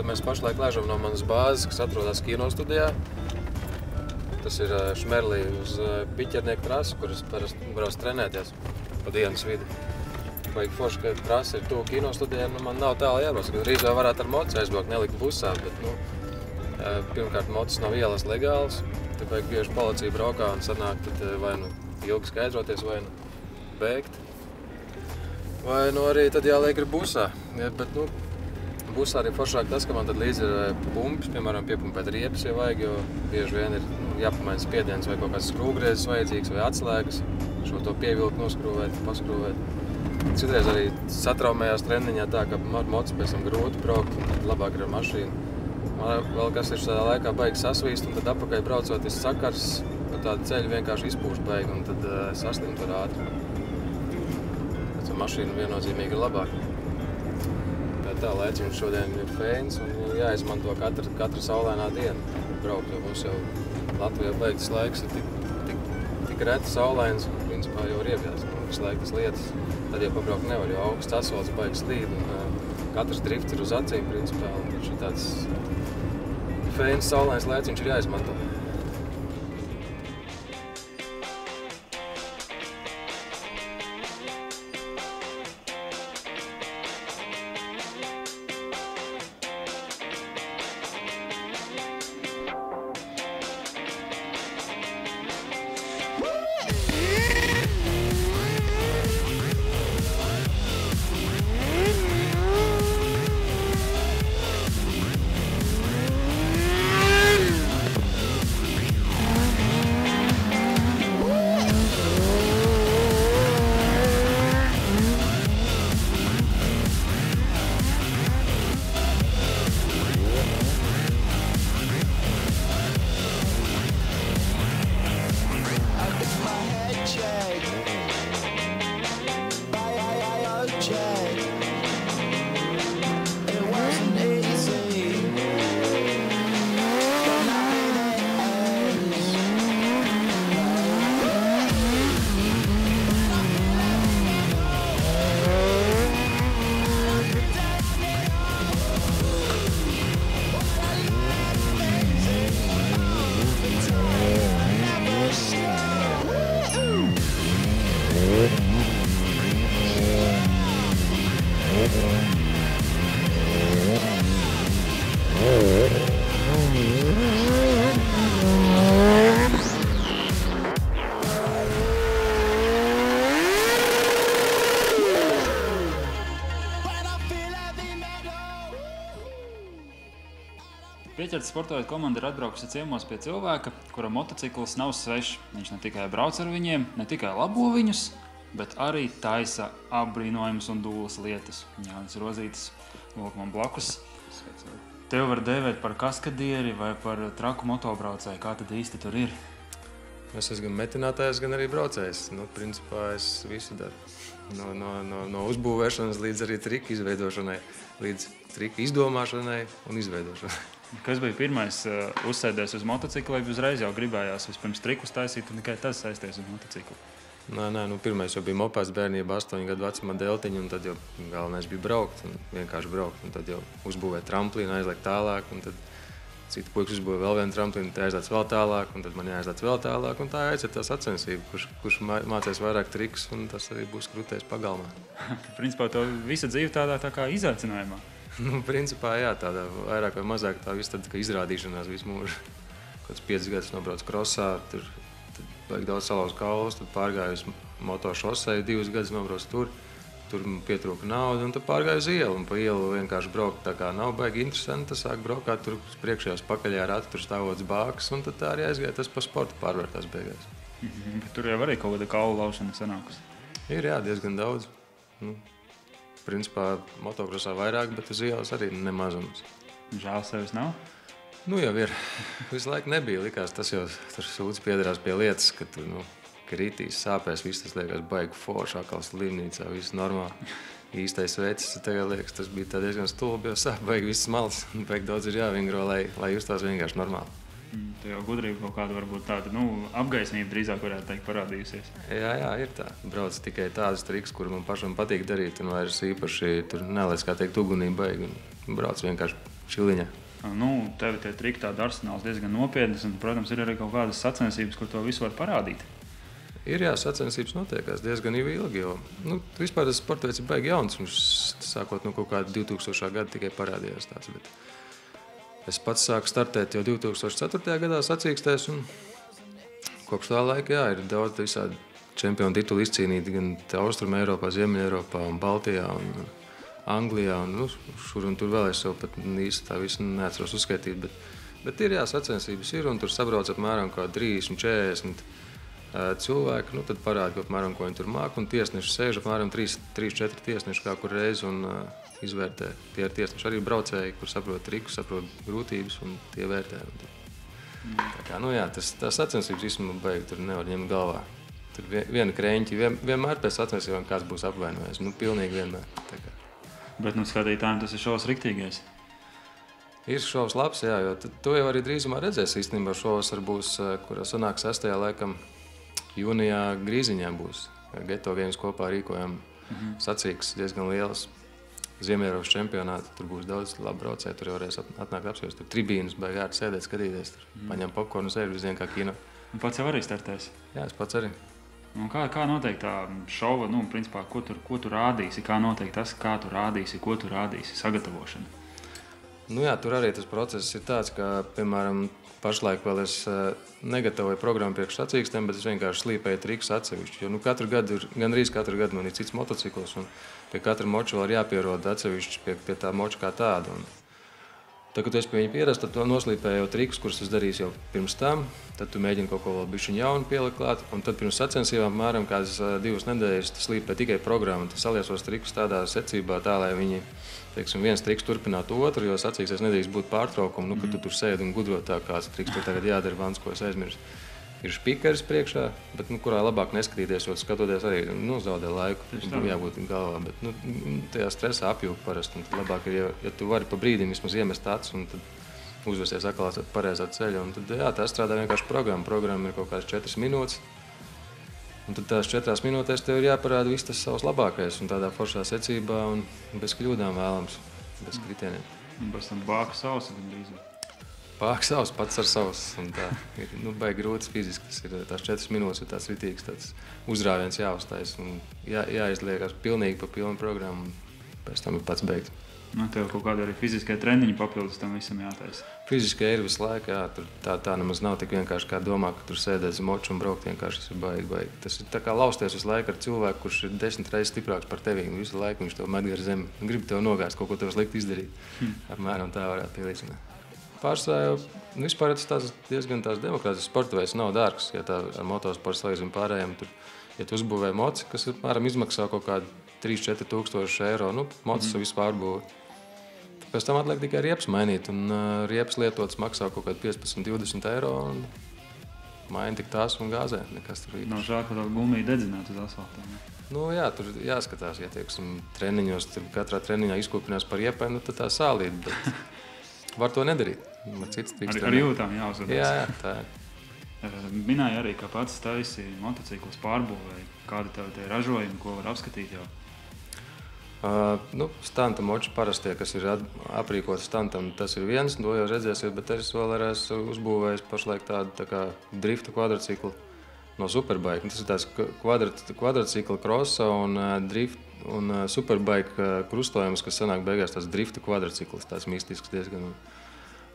Mēs pašlaik lēžam no manas bāzes, kas atrodas kinostudijā. Tas ir Šmerlī uz piķernieku trasu, kuras parasti brauc trenēties pa dienas vidu. Baigi forši, ka trasa ir tuvu kinostudijā, man nav tālu jābrauc. Rīz vēl varētu ar mocu aizbraukt, nelikt busā, bet pirmkārt mocis nav ielas legāls. Tad baigi bieži policija braukā un sanāk tad vai nu ilgi skaidroties, vai nu bēgt. Vai nu arī tad jāliek ir busā. Bet, busā arī foršāk tas, ka man tad līdzi ir pumpis, piemēram, piepumpēt riepas, ja vajag, jo bieži vien ir jāpamaina spiediens vai kaut kāds skrūvgriezis vajadzīgs vai atslēgas, šo to pievilkt, noskrūvēt, paskrūvēt. Citreiz arī satraumējās treniņā tā, ka ar mocu pēc tam grūti braukt, un tad labāk ir ar mašīnu. Man vēl kas ir šādā laikā baigi sasvīst, un tad apakaļ braucot ir sakars, pa tādu ceļu vienkārši izpūst baigi, un tad saslimt var ātri. Pēc tam mašīna viennozīmīgi ir labāk. Tā lēciņš šodien ir fēns un jāizmanto katra saulainā diena braukt, jo mums jau Latvijā beigtas laiks ir tik reti saulains, ka principā jau riebjās. Visu laiku tas lietas, tad jau pabraukt nevar, jo augsts asfalts baigi slīd un katrs drifts ir uz acīm principā. Un šī tāds fēns saulains lēciņš ir jāizmanto. Pieķerta sportojotu komanda ir atbraukusi ciemos pie cilvēka, kura motocikls nav svešs. Viņš ne tikai brauc ar viņiem, ne tikai labo viņus, bet arī taisa apbrīnojumus un dūlas lietas. Jānis Rozītis, lūk man blakus. Tev var dēvēt par kaskadieri vai par traku motobraucēju. Kā tad īsti tur ir? Es esmu gan metinātājs, gan arī braucējs. Principā es visu daru. No uzbūvēšanas līdz arī triku izveidošanai, līdz triku izdomāšanai un izveidošanai. Kas bija pirmais uzsēdies uz motociklu, vai uzreiz jau gribējās vispirms trikus taisīt un tikai tas saisties uz motociklu? Nē, pirmais jau bija mopēds bērnība, 8 gadu vecumā deltiņu, un tad jau galvenais bija braukt, un vienkārši braukt. Un tad jau uzbūvēt tramplīnu, aizliekt tālāk, un tad citi puikas uzbūvēja vēl vienu tramplīnu, tad aizlēc vēl tālāk, un tad man jāaizlēc vēl tālāk, un tā aiziet tā sacensība, kurš mācīs vairāk trikus, un tas arī būs krūtējis pagalmā. Principā to visa dzīve tādā tā kā izaicinājumā. Principā jā, tāda vairāk vai mazāk tā viss tāda izrādīšanās visu mūžu. Kāds 5 gadus nobrauc krosā, tad vajag daudz salauz kaulus, tad pārgāju uz motošosei, 2 gadus nobrauc tur pietrūka nauda, un tad pārgāju uz ielu, un pa ielu vienkārši braukt tā kā nav baigi interesanti, tad sāk braukāt tur priekšējos pakaļajā rati, tur stāvots bāks, un tad tā arī aizgāja tas pa sportu pārvērtās beigās. Bet tur jau arī kaut kāda kaulu laušana sanākusi. Ir jā, diezgan daudz. Principā motokrosā vairāk, bet uz ielas arī nemazums. Žēl sevis nav? Nu jau ir. Visu laiku nebija. Likās, tas jau tur sūdz piedarās pie lietas, ka tu kritīs, sāpēs, viss tas liekas baigi forši, atkal slimnīcā, viss normāli. Īstais vecis, tagad liekas, tas bija tā diezgan stulbi, jo sāp baigi viss malas. Baigi daudz ir jāvingro, lai justos vienkārši normāli. Tu jau gudrība kaut kāda varbūt tāda, apgaismība drīzāk varētu teikt parādījusies. Jā, ir tā. Brauc tikai tādas triks, kur man pašam patīk darīt, un vairs īpaši tur nelēc, kā teikt, ugunī baigi, un brauc vienkārši šiliņā. Tev tie triki tādi arsenāls diezgan nopietnas, un, protams, ir arī kaut kādas sacensības, kur to visu var parādīt. Ir sacensības notiekās diezgan ilgi, jo vispār tas sports veids ir baigi jauns, un sākot no kaut kāda 2000. Gada tikai parādījās tāds, bet es pats sāku startēt jau 2004. gadā sacīkstēs, un kopš tā laika, ir daudz visādi čempionu titulu izcīnīti gan Austrum Eiropā, Ziemeļa Eiropā un Baltijā un Anglijā, un šur un tur vēl es jau pat īsti tā visu neatceros uzskaitīt, bet ir sacensības ir, un tur sabrauc apmēram kā 30-40 cilvēki, tad parāda, ka apmēram ko viņi tur māk, un tiesneši sēž apmēram 3-4 tiesneši kā kur reizi un izvērtē. Tie ir tiesneši arī braucēji, kur saprot trikus, saprot grūtības, un tie vērtē. Tā kā, tas sacensības īstenībā baigi tur nevar ņemt galvā. Tur viena kreņķi, vienmēr pēc sacensībām kāds būs apvainojis, pilnīgi vienmēr. Bet skatītājiem tas ir šovs riktīgais. Ir šovs labs, jā, jo to jau arī drīzumā redzēs īstenībā. Šovs būs, kurā sanāk 6. laikam jūnijā Grīziņā būs. Geto Games kopā rīkojam sacīks diezgan lielas Ziemeļeiropas čempionāti. Tur būs daudz labi braucēji, tur jau varēs atnākt apsvēst. Tur tribīnas baigi ārti sēdēt, skatīties, tur paņem popkornu, sēž visdien kā kino. Un pats jau arī startēs? Jā, es pats arī. Kā notiek tā šova, principā, ko tu rādīsi, kā notiek tas, kā tu rādīsi, ko tu rādīsi, sagatavošana? Tur arī tas process ir tāds, ka, piemēram, pašlaik vēl es negatavoju programmu priekš sacīkstēm, bet es vienkārši slīpēju trikus atsevišķi. Jo gandrīz katru gadu man ir cits motocikls, un pie katra moča vēl ir jāpierod atsevišķi pie tā moča kā tāda. Tad, kad es pie viņa pierastu, tad to noslīpēju jau trikus, kurus es darīju jau pirms tam. Tad tu mēģini kaut ko vēl bišķiņu jaunu pielikt klāt. Un tad pirms sacensībām apmēram kādas 2 nedēļas slīpē tikai programmu. Tu saliec tos trikus tādā secībā tā, lai viņi, teiksim, viens triks turpinātu otru, jo sacīksies nedrīkst būt pārtraukumu. Kad tu tur sēdi un gudro tā, kāds triks tur tagad jādara, vans, ko es aizmirsu. Ir spīkeris priekšā, bet kurā labāk neskatīties, jo skatoties arī zaudē laiku. Jābūt galvā, bet tajā stresā apjūg parasti. Labāk ir, ja tu vari pa brīdim vismaz iemest acis un tad uzvesties atkal pareizā ceļa. Un tad, tā strādā vienkārši programma. Programma ir kaut kādas 4 minūtes. Un tad tās 4 minūtēs tev ir jāparāda viss tas savs labākais un tādā foršā secībā un bez kļūdām vēlams, bez kritieniem. Un pēc tam bāku sausa gandrīz. Pāk savs, pats ar savs. Un tā ir baigi grūts fiziski. Tas ir tās 4 minūtes, ir tāds ritīgs tāds uzrāviens jāuztais. Un jāizliekās pilnīgi pa pilnu programmu. Pēc tam ir pats beigts. Tev kaut kādi arī fiziskie treniņi papildus tam visam jātaisa. Fiziskie ir visu laiku, jā. Tur tā nemaz nav tik vienkārši kā domā, ka tur sēdēt zem moču un braukt vienkārši. Tas ir baigi. Tas ir tā kā lausties visu laiku ar cilvēku, kurš ir 10 reizes stiprāks par tevi. Visu laiku viņš tev met gar zemi. Grib tev nogāzt, kaut ko tev slikti izdarīt. Apmēram tā varētu pielīdzināt. Pārsvarā jau vispār tas diezgan demokrātisks sporta veids, nav dārgs. Ja tā ar motosportu salīdzinām pārējiem, tur, ja tu uzbūvē moci, kas apmēram izmaksā kaut kādu 3-4 tūkstoši eiro, mocis vispār būvē. Pēc tam atliek tikai riepas mainīt, un riepas lietotas maksā kaut kādu 15-20 eiro, un maini tik tās un gāzē. Nekas tur īpaši. Nav žēl, ka tā gumija dedzināt uz asfaltiem. Jā, tur jāskatās, ja teiksim, treniņos, tur katrā treniņā izkūpinās par riepai, tad tā sālīt, bet var to nedarīt. Ar jūtām jāuzvedās. Jā, tā ir. Minēja arī, ka pats taisi motociklus pārbūvēji. Kādi tev tie ražojumi, ko var apskatīt jau? Stanta moči parastie, kas ir aprīkoti stantam, tas ir viens, to jau redzēsiet, bet es vēl esmu uzbūvējis pašlaik tādu tā kā drifta kvadriciklu no Superbike. Tas ir tās kvadricikla krosa un drift un Superbike krustojums, kas sanāk beigās tās drifta kvadricikls, tās mistisks diezgan.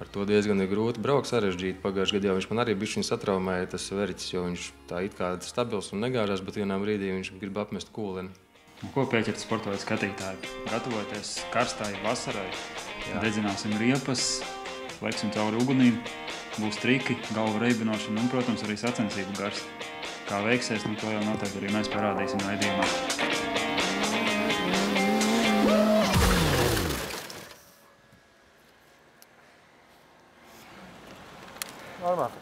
Ar to diezgan ir grūti braukt, sarežģīti. Pagājušajā gadā viņš man arī bišķiņ satraumēja tas veriķis, jo viņš tā it kā stabils un negāžās, bet vienā brīdī viņš grib apmest kūleni. Ko pieķert sportotāji skatītāji? Gatavoties karstai vasarai, dedzināsim riepas, leksim cauri ugunīm, būs triki, galva reibinošana un, protams, arī sacensību gars. Kā veiksies, to jau noteikti arī mēs parādīsim raidījumā. normāli.